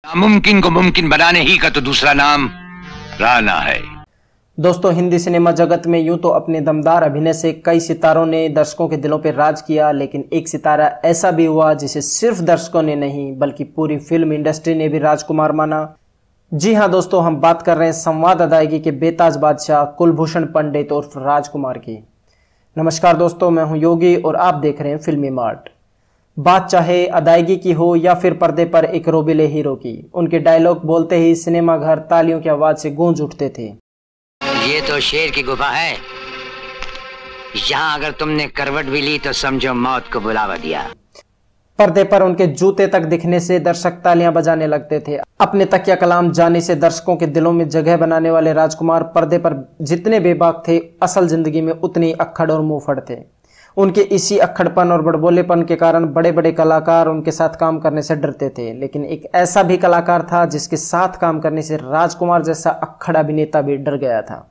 नामुमकिन को मुमकिन बनाने ही का तो दूसरा नाम राना है। दोस्तों, हिंदी सिनेमा जगत में यूं तो अपने दमदार अभिनय से कई सितारों ने दर्शकों के दिलों पर राज किया, लेकिन एक सितारा ऐसा भी हुआ जिसे सिर्फ दर्शकों ने नहीं बल्कि पूरी फिल्म इंडस्ट्री ने भी राजकुमार माना। जी हां दोस्तों, हम बात कर रहे हैं संवाद अदायगी के बेताज बादशाह कुलभूषण पंडित उर्फ राजकुमार की। नमस्कार दोस्तों, मैं हूं योगी और आप देख रहे हैं फिल्मी मार्ट। बात चाहे अदायगी की हो या फिर पर्दे पर एक रोबिले हीरो की, उनके डायलॉग बोलते ही सिनेमा घर तालियों की आवाज से गूंज उठते थे। ये तो शेर की गुफा है, यहाँ अगर तुमने करवट भी ली तो समझो मौत को बुलावा दिया। पर्दे पर उनके जूते तक दिखने से दर्शक तालियां बजाने लगते थे। अपने तकिया कलाम जानी से दर्शकों के दिलों में जगह बनाने वाले राजकुमार पर्दे पर जितने बेबाक थे, असल जिंदगी में उतने ही अक्खड़ और मुंहफड़ थे। उनके इसी अक्खड़पन और बड़बोलेपन के कारण बड़े बड़े कलाकार उनके साथ काम करने से डरते थे, लेकिन एक ऐसा भी कलाकार था जिसके साथ काम करने से राजकुमार जैसा अक्खड़ अभिनेता भी डर गया था।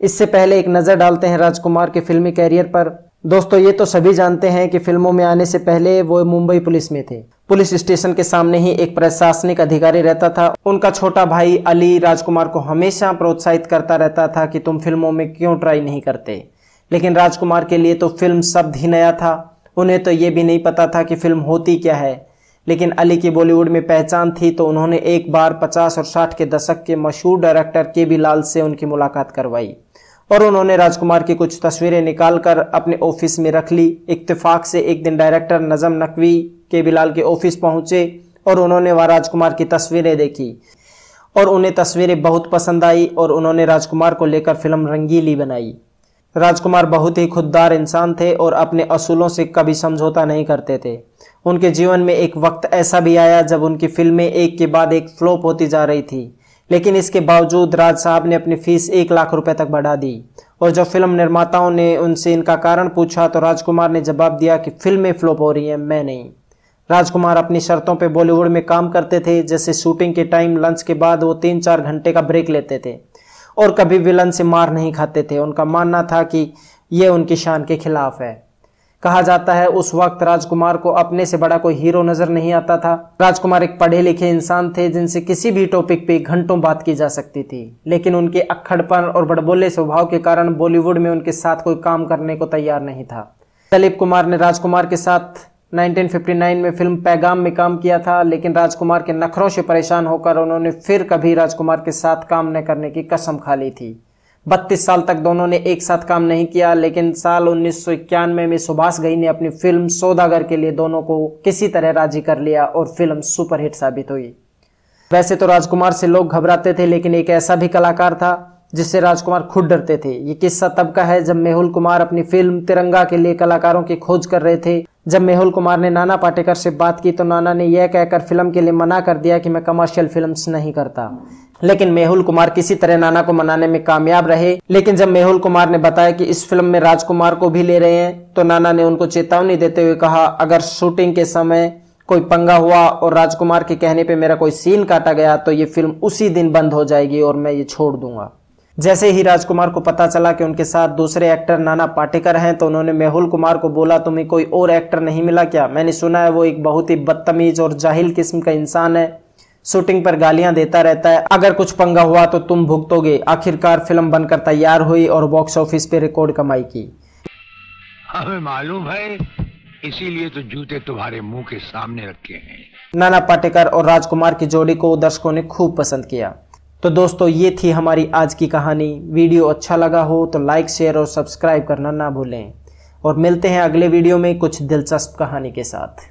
इससे पहले एक नजर डालते हैं राजकुमार के फिल्मी कैरियर पर। दोस्तों, ये तो सभी जानते हैं कि फिल्मों में आने से पहले वो मुंबई पुलिस में थे। पुलिस स्टेशन के सामने ही एक प्रशासनिक अधिकारी रहता था। उनका छोटा भाई अली राजकुमार को हमेशा प्रोत्साहित करता रहता था कि तुम फिल्मों में क्यों ट्राई नहीं करते, लेकिन राजकुमार के लिए तो फिल्म शब्द ही नया था। उन्हें तो ये भी नहीं पता था कि फिल्म होती क्या है, लेकिन अली की बॉलीवुड में पहचान थी, तो उन्होंने एक बार 50 और 60 के दशक के मशहूर डायरेक्टर के.बी. लाल से उनकी मुलाकात करवाई और उन्होंने राजकुमार की कुछ तस्वीरें निकालकर अपने ऑफिस में रख ली। इत्तेफाक से एक दिन डायरेक्टर नजम नकवी के.बी. लाल के ऑफिस पहुंचे और उन्होंने वहां राजकुमार की तस्वीरें देखी और उन्हें तस्वीरें बहुत पसंद आई और उन्होंने राजकुमार को लेकर फिल्म रंगीली बनाई। राजकुमार बहुत ही खुददार इंसान थे और अपने असूलों से कभी समझौता नहीं करते थे। उनके जीवन में एक वक्त ऐसा भी आया जब उनकी फिल्में एक के बाद एक फ्लॉप होती जा रही थी, लेकिन इसके बावजूद राज साहब ने अपनी फीस 1 लाख रुपए तक बढ़ा दी। और जब फिल्म निर्माताओं ने उनसे इनका कारण पूछा तो राजकुमार ने जवाब दिया कि फिल्में फ्लॉप हो रही हैं, मैं नहीं। राजकुमार अपनी शर्तों पे बॉलीवुड में काम करते थे, जैसे शूटिंग के टाइम लंच के बाद वो 3-4 घंटे का ब्रेक लेते थे और कभी विलन से मार नहीं खाते थे। उनका मानना था कि ये उनकी शान के खिलाफ है। कहा जाता है उस वक्त राजकुमार को अपने से बड़ा कोई हीरो नजर नहीं आता था। राजकुमार एक पढ़े लिखे इंसान थे जिनसे किसी भी टॉपिक पे घंटों बात की जा सकती थी, लेकिन उनके अक्खड़पन और बड़बोले स्वभाव के कारण बॉलीवुड में उनके साथ कोई काम करने को तैयार नहीं था। दिलीप कुमार ने राजकुमार के साथ 1959 में फिल्म पैगाम में काम किया था, लेकिन राजकुमार के नखरों से परेशान होकर उन्होंने फिर कभी राजकुमार के साथ काम न करने की कसम खा ली थी। 32 साल तक दोनों ने एक साथ काम नहीं किया, लेकिन साल 1991 में सुभाष घई ने अपनी फिल्म सौदागर के लिए दोनों को किसी तरह राजी कर लिया और फिल्म सुपरहिट साबित हुई। वैसे तो राजकुमार से लोग घबराते थे, लेकिन एक ऐसा भी कलाकार था जिससे राजकुमार खुद डरते थे। ये किस्सा तब का है जब मेहुल कुमार अपनी फिल्म तिरंगा के लिए कलाकारों की खोज कर रहे थे। जब मेहुल कुमार ने नाना पाटेकर से बात की तो नाना ने यह कहकर फिल्म के लिए मना कर दिया कि मैं कमर्शियल फिल्म्स नहीं करता, लेकिन मेहुल कुमार किसी तरह नाना को मनाने में कामयाब रहे। लेकिन जब मेहुल कुमार ने बताया कि इस फिल्म में राजकुमार को भी ले रहे हैं तो नाना ने उनको चेतावनी देते हुए कहा, अगर शूटिंग के समय कोई पंगा हुआ और राजकुमार के कहने पे मेरा कोई सीन काटा गया तो ये फिल्म उसी दिन बंद हो जाएगी और मैं ये छोड़ दूंगा। जैसे ही राजकुमार को पता चला कि उनके साथ दूसरे एक्टर नाना पाटेकर हैं तो उन्होंने मेहुल कुमार को बोला, तुम्हें कोई और एक्टर नहीं मिला क्या? मैंने सुना है वो एक बहुत ही बदतमीज और जाहिल किस्म का इंसान है, शूटिंग पर गालियां देता रहता है, अगर कुछ पंगा हुआ तो तुम भुगतोगे। आखिरकार फिल्म बनकर तैयार हुई और बॉक्स ऑफिस पे रिकॉर्ड कमाई की। हमें मालूम है, इसीलिए तो जूते तुम्हारे मुंह के सामने रखे हैं। नाना पाटेकर और राजकुमार की जोड़ी को दर्शकों ने खूब पसंद किया। तो दोस्तों, ये थी हमारी आज की कहानी। वीडियो अच्छा लगा हो तो लाइक, शेयर और सब्सक्राइब करना ना भूलें और मिलते हैं अगले वीडियो में कुछ दिलचस्प कहानी के साथ।